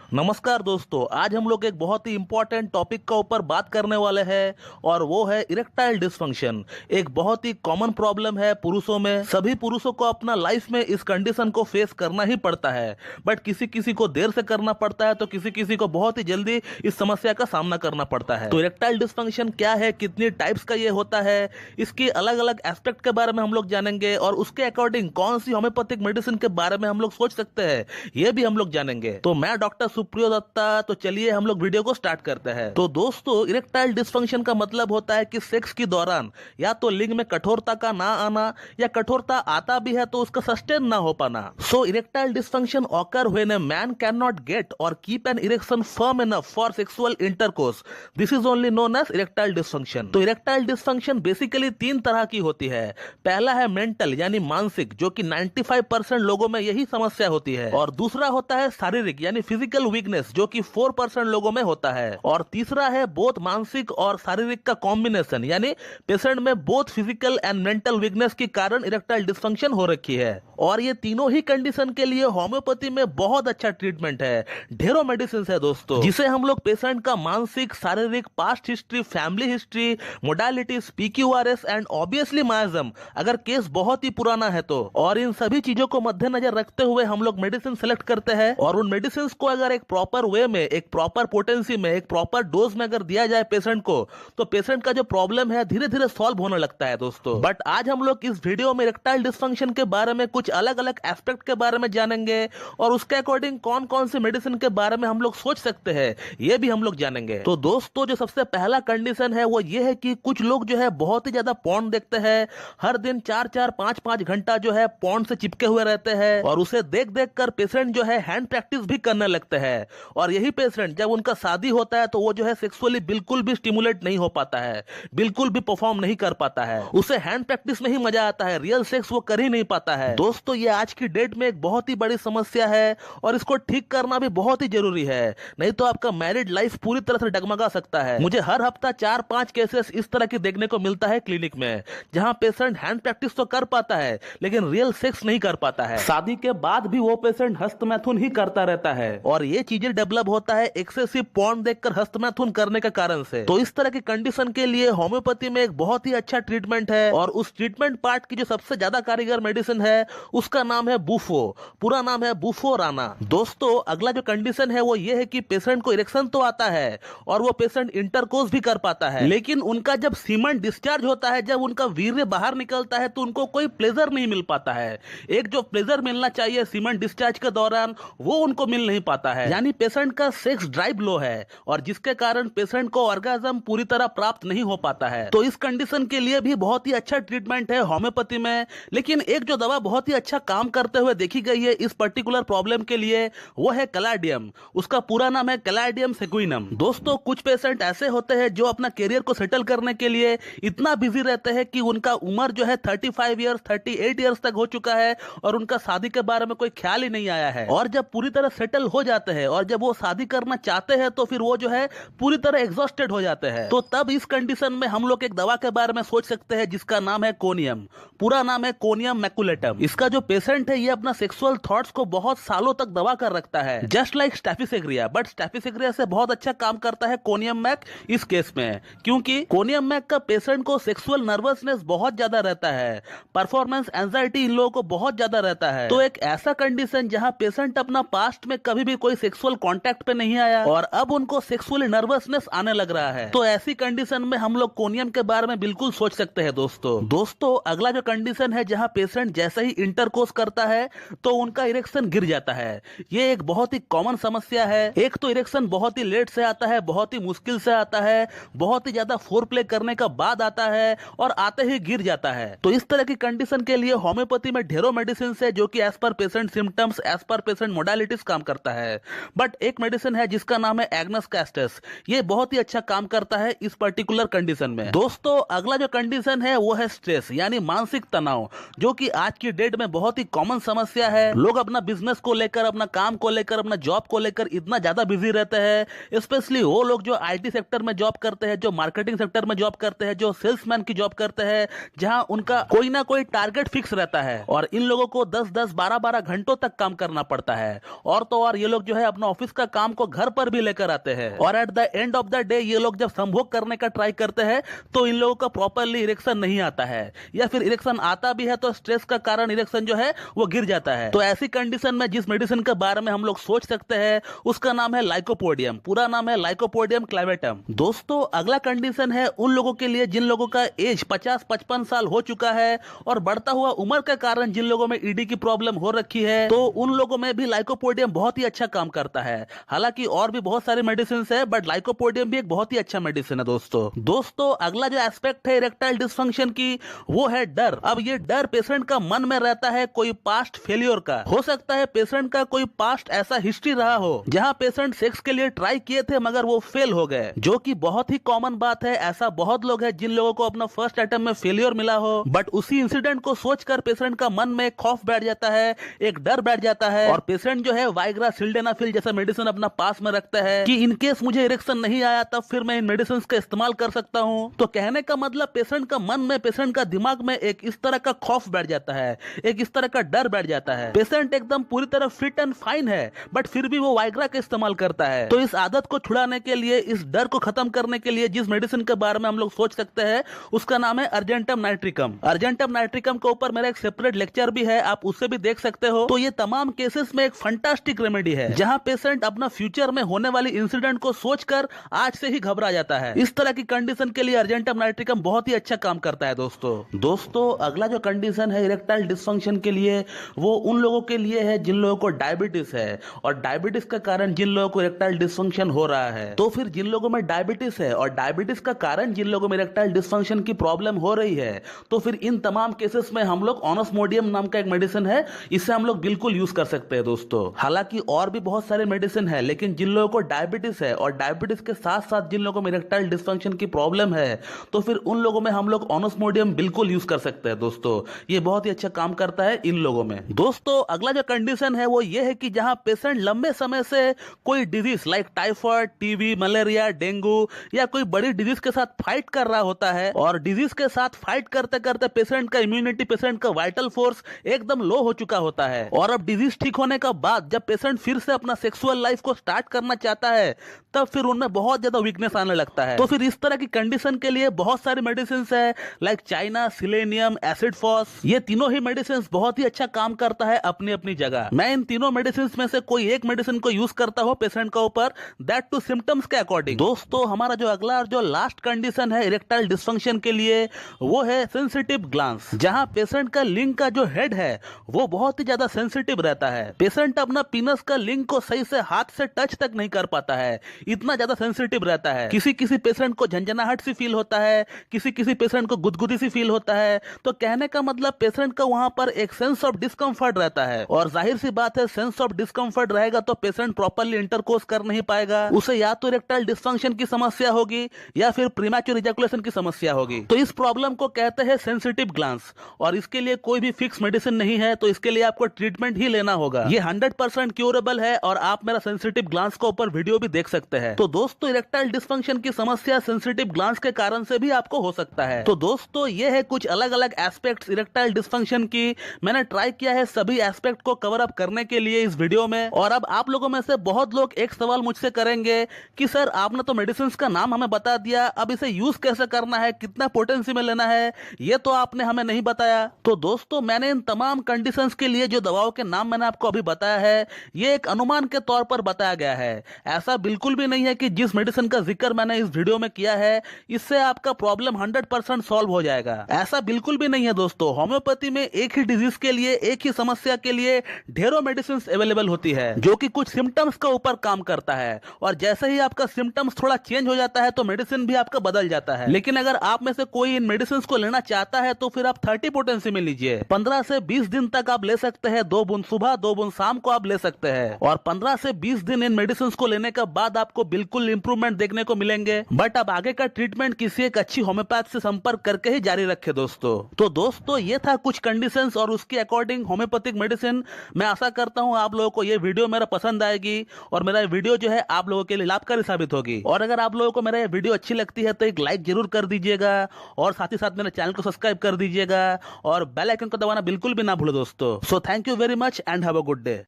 नमस्कार दोस्तों, आज हम लोग एक बहुत ही इंपॉर्टेंट टॉपिक का ऊपर बात करने वाले हैं और वो है इरेक्टाइल डिसफंक्शन। एक बहुत ही कॉमन प्रॉब्लम है पुरुषों में। सभी पुरुषों को अपना लाइफ में इस कंडीशन को फेस करना ही पड़ता है, बट किसी किसी को देर से करना पड़ता है तो किसी किसी को बहुत ही जल्दी इस समस्या का सामना करना पड़ता है। तो इरेक्टाइल डिसफंक्शन क्या है, कितनी टाइप्स का ये होता है, इसकी अलग अलग एस्पेक्ट के बारे में हम लोग जानेंगे और उसके अकॉर्डिंग कौन सी होम्योपैथिक मेडिसिन के बारे में हम लोग सोच सकते हैं, ये भी हम लोग जानेंगे। तो मैं डॉक्टर सुप्रियो दत्ता, तो चलिए हम लोग वीडियो को स्टार्ट करते हैं। तो दोस्तों, इरेक्टाइल डिसफंक्शन का मतलब होता है कि सेक्स के दौरान या तो लिंग में कठोरता का ना आना या कठोरता आता भी है तो उसका सस्टेन ना हो पाना। So erectile dysfunction occur when a man can not get or keep an erection firm enough for sexual intercourse. This is only known as erectile dysfunction. तो इरेक्टाइल डिसफंक्शन बेसिकली तीन तरह की होती है। पहला है मेंटल यानी मानसिक, जो कि 95% लोगों में यही समस्या होती है, और दूसरा होता है शारीरिक यानी फिजिकल वीकनेस, जो कि 4% लोगों में होता है, और तीसरा है बोथ मानसिक और शारीरिक का कॉम्बिनेशन, यानी पेशेंट में both physical and mental weakness के कारण इरेक्टाइल डिसफंक्शन हो रखी है। और ये तीनों ही कंडीशन के लिए होम्योपैथी में बहुत अच्छा ट्रीटमेंट है। ढेरों मेडिसिन है दोस्तों, जिसे हम लोग पेशेंट का मानसिक, शारीरिक, past history, family history, modalities, PQRS and obviously मायाजम अगर केस बहुत ही पुराना है तो, और इन सभी चीजों को मद्देनजर रखते हुए हम लोग मेडिसिन सेलेक्ट करते हैं। और उन मेडिसिन को अगर एक प्रॉपर वे में, एक प्रॉपर पोटेंसी में, एक प्रॉपर डोज में अगर दिया जाए पेशेंट को, तो पेशेंट का जो प्रॉब्लम है धीरे धीरे सॉल्व होने लगता है दोस्तों। बट आज हम लोग इस वीडियो में इरेक्टाइल डिसफंक्शन के बारे में कुछ अलग अलग एस्पेक्ट के बारे में जानेंगे और उसके अकॉर्डिंग कौन कौन से मेडिसिन के बारे में हम लोग सोच सकते हैं, ये भी हम लोग जानेंगे। तो दोस्तों, जो सबसे पहला कंडीशन है वो ये है कि कुछ लोग जो है बहुत ही ज्यादा पॉर्न देखते हैं। हर दिन 4-4, 5-5 घंटा जो है पॉर्न से चिपके हुए रहते हैं और उसे देख देख कर पेशेंट जो है हैंड प्रैक्टिस भी करने लगते हैं। और यही पेशेंट जब उनका शादी होता है तो वो जो है सेक्सुअली बिल्कुल भी स्टिमुलेट नहीं हो पाता है, बिल्कुल भी परफॉर्म नहीं कर पाता है, उसे हैंड प्रैक्टिस में ही मजा आता है, रियल सेक्स वो कर ही नहीं पाता है। दोस्तों, ये आज की डेट में एक बहुत ही बड़ी समस्या है और इसको ठीक करना भी बहुत ही जरूरी है, नहीं तो आपका मैरिड लाइफ पूरी तरह से डगमगा सकता है। मुझे हर हफ्ता 4-5 केसेस इस तरह के देखने को मिलता है क्लिनिक में, जहां पेशेंट हैंड प्रैक्टिस तो कर पाता है लेकिन रियल सेक्स नहीं कर पाता है। शादी के बाद भी वो पेशेंट हस्तमैथुन ही करता रहता है और ये चीजें डेवलप होता है एक्सेसिव पॉर्न देखकर हस्तमैथुन करने के कारण से। तो इस तरह की कंडीशन के लिए होम्योपैथी में एक बहुत ही अच्छा ट्रीटमेंट है, और उस ट्रीटमेंट पार्ट की जो सबसे ज्यादा कारीगर मेडिसिन है उसका नाम है बूफो। पूरा नाम है बूफोराना। दोस्तों, अगला जो कंडीशन है वो ये है कि पेशेंट को इरेक्शन तो आता है और वो पेशेंट इंटरकोर्स भी कर पाता है, लेकिन उनका जब सीमन डिस्चार्ज होता है, जब उनका वीर्य बाहर निकलता है तो उनको कोई प्लेजर नहीं मिल पाता है। एक जो प्लेजर मिलना चाहिए सीमन डिस्चार्ज के दौरान वो उनको मिल नहीं पाता है, यानी पेशेंट का सेक्स ड्राइव लो है और जिसके कारण पेशेंट को ऑर्गेज्म पूरी तरह प्राप्त नहीं हो पाता है। तो इस कंडीशन के लिए भी बहुत ही अच्छा ट्रीटमेंट है होम्योपैथी में। लेकिन एक जो दवा बहुत ही अच्छा काम करते हुए देखी गई है इस पर्टिकुलर प्रॉब्लम के लिए, वो है कैलाडियम। उसका पूरा नाम है कैलाडियम सेक्विनम। दोस्तों, कुछ पेशेंट ऐसे होते हैं जो अपना करियर को सेटल करने के लिए इतना बिजी रहते हैं कि उनका उम्र जो है 35 ईयर्स, 38 ईयर्स तक हो चुका है और उनका शादी के बारे में कोई ख्याल ही नहीं आया है। और जब पूरी तरह सेटल हो जाते हैं और जब वो शादी करना चाहते हैं तो फिर वो जो है पूरी तरह एग्जॉस्टेड हो जाते हैं। तो तब इस कंडीशन में हम लोग एक दवा के बारे में सोच सकते हैं जिसका नाम है कोनियम। पूरा नाम है कोनियम मैकुलेटम। इसका जो पेशेंट है ये अपना सेक्सुअल थॉट्स को बहुत सालों तक दबा कर रखता है, जस्ट लाइक स्टैफिसेग्रिया, बट स्टैफिसेग्रिया से बहुत अच्छा काम करता है कोनियम मैक इस केस में, क्योंकि कोनियम मैक का पेशेंट को सेक्सुअल नर्वसनेस बहुत ज्यादा रहता है, परफॉर्मेंस एंजाइटी इन लोगों को बहुत ज्यादा रहता है। तो एक ऐसा कंडीशन जहां पेशेंट अपना पास्ट में कभी भी कोई सेक्सुअल कांटेक्ट पे नहीं आया और अब उनको सेक्सुअली नर्वसनेस आने लग रहा है, तो ऐसी कंडीशन में हम लोग कोनियम के बारे में बिल्कुल सोच सकते हैं दोस्तों, अगला जो कंडीशन है जहां पेशेंट जैसे ही इंटरकोर्स करता है तो उनका इरेक्शन गिर जाता है। ये एक बहुत ही कॉमन समस्या है। एक तो इरेक्शन बहुत ही लेट से आता है, बहुत ही मुश्किल से आता है, बहुत ही ज्यादा फोर प्ले करने का बाद आता है और आते ही गिर जाता है। तो इस तरह की कंडीशन के लिए होम्योपैथी में ढेरों मेडिसिन है जो कि as per patient symptoms, as per patient modalities काम करता है। बट एक मेडिसिन है जिसका नाम है एग्नस कैस्टस। ये बहुत ही अच्छा काम करता है इस पर्टिकुलर कंडीशन में। दोस्तों, अगला जो कंडीशन है वो है स्ट्रेस यानी मानसिक तनाव, जो कि आज की डेट में बहुत ही कॉमन समस्या है। लोग अपना बिजनेस को लेकर, अपना काम को लेकर, अपना जॉब को लेकर इतना ज्यादा बिजी रहते हैं, स्पेशली वो लोग जो IT सेक्टर में जॉब करते हैं, जो मार्केटिंग सेक्टर में जॉब करते हैं, जो सेल्समैन की जॉब करते हैं, जहां उनका कोई ना कोई टारगेट फिक्स रहता है और इन लोगों को 10-10, 12-12 घंटों तक काम करना पड़ता है। और तो और ये लोग जो है अपना ऑफिस का काम को घर पर भी लेकर आते हैं और at the end of the day ये लोग जब संभोग करने का ट्राई करते हैं तो इन लोगों का प्रॉपरली इरेक्शन नहीं आता है, या फिर इरेक्शन आता भी है तो स्ट्रेस का कारण इरेक्शन जो है वो गिर जाता है। तो ऐसी कंडीशन में जिस मेडिसिन के बारे में हम लोग सोच सकते हैं उसका नाम है लाइकोपोडियम। पूरा नाम है लाइकोपोडियम क्लेवेटम। दोस्तों अगला कंडीशन है उन लोगों के लिए जिन लोगों का एज 50-55 साल हो चुका है और बढ़ता हुआ उम्र के कारण जिन लोगों में ईडी की प्रॉब्लम हो रखी है, तो उन लोगों में भी लाइकोपोडियम बहुत ही अच्छा काम करता है। हालांकि और भी बहुत सारे मेडिसिन है बट लाइकोपोडियम भी एक बहुत ही अच्छा मेडिसिन है। दोस्तों अगला जो एस्पेक्ट है इरेक्टाइल डिस्फंक्शन की वो है डर। अब ये डर पेशेंट का मन में रहता है कोई पास्ट फेलियर का। हो सकता है पेशेंट का कोई पास्ट ऐसा हिस्ट्री रहा हो जहां पेशेंट सेक्स के लिए ट्राई किए थे मगर वो फेल हो गए, जो कि बहुत ही कॉमन बात है। ऐसा बहुत लोग हैं जिन लोगों को अपना फर्स्ट अटेम्प्ट में फेलियर मिला हो बट उसी इंसिडेंट को सोचकर पेशेंट का मन में एक खौफ बैठ जाता है, एक डर बैठ जाता है और पेशेंट जो है वाइग्रा सिल्डेनाफिल जैसा मेडिसिन अपना पास में रखता है कि इनकेस मुझे इरेक्शन नहीं आया तब फिर मैं इन मेडिसिन का इस्तेमाल कर सकता हूं। तो कहने का मतलब पेशेंट का मन में, पेशेंट का दिमाग में एक इस तरह का खौफ बैठ जाता है, एक इस तरह का डर बैठ जाता है। पेशेंट एकदम पूरी तरह फिट एंड फाइन है बट फिर भी वो वाइग्रा का इस्तेमाल करता है। तो इस आदत को छुड़ाने के लिए, इस डर को खत्म करने के लिए जिस मेडिसिन के बारे में हम लोग सोच सकते हैं उसका नाम है अर्जेंटम नाइट्रिकम। अर्जेंटम नाइट्रिकम के ऊपर मेरा एक सेपरेट लेक्चर भी है, आप उससे भी देख सकते हो। तो ये तमाम केसेस में एक फंटास्टिक रेमेडी है जहां पेशेंट अपना फ्यूचर में होने वाली इंसिडेंट को सोचकर आज से ही घबरा जाता है। इस तरह की कंडीशन के लिए अर्जेंटम नाइट्रिकम बहुत ही अच्छा काम करता है। दोस्तों अगला जो कंडीशन है इरेक्टाइल डिस्फंक्शन के लिए वो उन लोगों के लिए है जिन लोगों को डायबिटीज है और डायबिटीज का कारण जिन लोगों को इरेक्टाइल डिस्फंक्शन हो रहा है। तो फिर जिन लोगों में डायबिटीज है और डायबिटीज का कारण जिन लोगों में इरेक्टाइल डिस्फंक्शन की प्रॉब्लम हो रही है, तो फिर इन तमाम केसेस में हम लोग ऑनोस्मोडियम नाम का एक मेडिसिन है, इसे हम लोग बिल्कुल यूज कर सकते हैं। दोस्तों हालांकि और भी बहुत सारे मेडिसिन है लेकिन जिन लोगों को डायबिटीज है और डायबिटीज के साथ साथ जिन लोगों में इरेक्टाइल डिस्फंक्शन की प्रॉब्लम है तो फिर उन लोगों में हम लोग ऑनोस्मोडियम बिल्कुल यूज कर सकते हैं। दोस्तों ये बहुत ही अच्छा काम करता है इन लोगों में। दोस्तों अगला जो कंडीशन है वो ये है कि जहां पेशेंट लंबे समय से कोई disease like typhoid, TB, malaria, dengue या कोई बड़ी डिजीज के साथ फाइट कर रहा होता है और डिजीज के साथ फाइट करते करते पेशेंट का इम्यूनिटी, पेशेंट का वाइटल फोर्स एकदम लो हो चुका होता है और अब डिजीज ठीक होने का बाद जब पेशेंट फिर से अपना सेक्सुअल लाइफ को स्टार्ट करना चाहता है तब फिर उनमें बहुत ज्यादा वीकनेस आने लगता है। तो फिर इस तरह की कंडीशन के लिए बहुत सारी मेडिसिन है like China, selenium, acid phos. ये तीनों ही मेडिसिन बहुत ही अच्छा काम करता है अपनी अपनी जगह। मैं इन तीनों मेडिसिन में से कोई एक मेडिसिन को यूज करता हूं पेशेंट के ऊपर, दैट टू सिम्टम्स के अकॉर्डिंग। दोस्तों हमारा जो अगला और जो लास्ट कंडीशन है इरेक्टाइल डिस्फंक्शन के लिए वो है सेंसिटिव ग्लैंड्स, जहां पेशेंट का लिंग का जो हेड है वो बहुत ही ज्यादा सेंसिटिव रहता है। पेशेंट अपना पीनस का लिंग को सही से हाथ से टच तक नहीं कर पाता है, इतना ज्यादा सेंसिटिव रहता है। किसी किसी पेशेंट को झंझनाहट सी फील होता है, किसी किसी पेशेंट को गुदगुदी सी फील होता है। तो कहने का मतलब पेशेंट का वहां पर एक सेंस ऑफ डिस्कंफर्ट रहता है और जाहिर सी बात है सेंस ऑफ डिस्कंफर्ट रहेगा तो पेशेंट प्रॉपर्ली इंटरकोर्स कर नहीं पाएगा, उसे या तो इरेक्टाइल डिस्फंक्शन की समस्या होगी या फिर प्रीमैच्योर इजैकुलेशन की समस्या होगी। तो इस प्रॉब्लम को कहते हैं सेंसिटिव ग्लैंड्स और इसके लिए कोई भी फिक्स मेडिसिन नहीं है, तो इसके लिए आपको ट्रीटमेंट ही लेना होगा। ये 100% क्यूरेबल है और आप मेरा सेंसिटिव ग्लैंड्स का ऊपर वीडियो भी देख सकते हैं। तो दोस्तों इरेक्टाइल डिस्फंक्शन की समस्या सेंसिटिव ग्लैंड्स के कारण से भी आपको हो सकता है। तो दोस्तों ये है कुछ अलग अलग एस्पेक्ट्स इरेक्टाइल डिस्फंक्शन की। मैंने ट्राई किया है सभी एस्पेक्ट को कवर अप करने के लिए इस वीडियो में। और अब आप लोगों में से बहुत लोग एक सवाल मुझसे करेंगे कि सर आपने तो मेडिसिन का नाम हमें बता दिया, अब इसे यूज कैसे करना है, कितना पोटेंसी में लेना है, ये तो आपने हमें नहीं बताया। तो दोस्तों मैंने इन तमाम कंडीशंस के लिए जो दवाओं के नाम मैंने आपको अभी बताया है ये एक अनुमान के तौर पर बताया गया है। ऐसा बिल्कुल भी नहीं है कि जिस मेडिसिन का जिक्र मैंने इस वीडियो में किया है इससे आपका प्रॉब्लम 100% सॉल्व हो जाएगा, ऐसा बिल्कुल भी नहीं है। दोस्तों होम्योपैथी में एक ही डिजीज के लिए, एक ही समस्या के लिए ढेरों मेडिसिन अवेलेबल होती है जो कि कुछ सिम्टम्स के ऊपर काम करता है और जैसे ही आपका सिम्टम्स थोड़ा चेंज हो जाता है तो मेडिसिन भी आपका बदल जाता है। लेकिन अगर आप में से कोई इन मेडिसिन को लेना चाहता है तो फिर आप 30 पोटेंसी में लीजिए। 15 से 20 दिन तक आप ले सकते हैं, 2 बूंद सुबह 2 बूंद शाम को आप ले सकते हैं और 15 से 20 दिन इन मेडिसिन को लेने के बाद आपको बिल्कुल इंप्रूवमेंट देखने को मिलेंगे। बट अब आगे का ट्रीटमेंट किसी एक अच्छी होम्योपैथ से संपर्क करके ही जारी रखे दोस्तों। तो दोस्तों ये था कुछ कंडीशंस और उसके अकॉर्डिंग होम्योपैथिक मेडिसिन। मैं आशा करता हूं आप लोगों को ये वीडियो मेरा पसंद आएगी और मेरा वीडियो जो है आप लोगों के लिए लाभकारी साबित होगी। और अगर आप लोगों को मेरा ये वीडियो अच्छी लगती है तो एक लाइक जरूर कर दीजिएगा और साथ ही साथ मेरे चैनल को सब्सक्राइब कर दीजिएगा और बेल आइकन को दबाना बिल्कुल भी ना भूलो दोस्तों। So thank you very much and have a good day.